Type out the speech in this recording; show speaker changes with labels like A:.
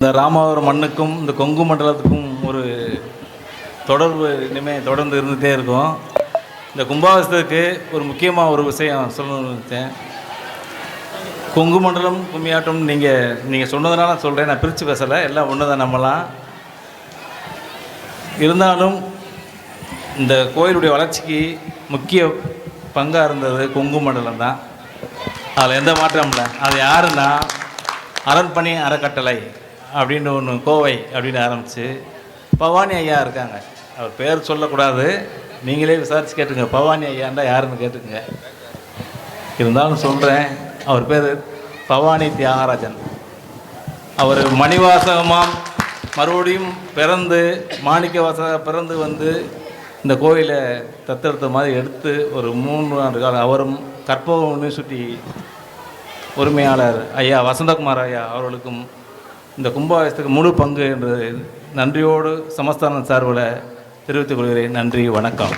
A: இந்த ராமாவரம் மண்ணுக்கும் இந்த கொங்கு மண்டலத்துக்கும் ஒரு தொடர்பு இனிமேல் தொடர்ந்து இருந்துகிட்டே இருக்கும். இந்த கும்பாபிஷேகத்துக்கு ஒரு முக்கியமாக ஒரு விஷயம் சொல்லணும்னு நினச்சேன். கொங்கு மண்டலம் கும்மியாட்டம் நீங்கள் சொன்னதுனால சொல்கிறேன், நான் பிரித்து பேசலை, எல்லாம் ஒன்று தான். நம்மலாம் இருந்தாலும் இந்த கோயிலுடைய வளர்ச்சிக்கு முக்கிய பங்காக இருந்தது கொங்கு மண்டலம் தான். அதில் எந்த மாற்றம் இல்லை. அது யாருன்னா அரண்பணி அறக்கட்டளை அப்படின்னு ஒன்று, கோவை அப்படின்னு ஆரம்பித்து பவானி ஐயா இருக்காங்க. அவர் பேர் சொல்லக்கூடாது, நீங்களே விசாரித்து கேட்டுங்க. பவானி ஐயாண்டா யாருன்னு கேட்டுக்குங்க. இருந்தாலும் சொல்கிறேன், அவர் பேர் பவானி தியாகராஜன். அவர் மணிவாசகமாக மறுபடியும் பிறந்து மாணிக்க வாசக பிறந்து வந்து இந்த கோயிலை தத்தெடுத்த மாதிரி எடுத்து ஒரு 3 ஆண்டு காலம் அவரும் கற்பக யூனிவர்சிட்டி உரிமையாளர் ஐயா வசந்தகுமார் ஐயா அவர்களுக்கும் இந்த கும்பாபிஷேகத்துக்கு முழு பங்கு என்று நன்றியோடு சமஸ்தானம் சார்பில் தெரிவித்துக் கொள்கிறேன். நன்றி, வணக்கம்.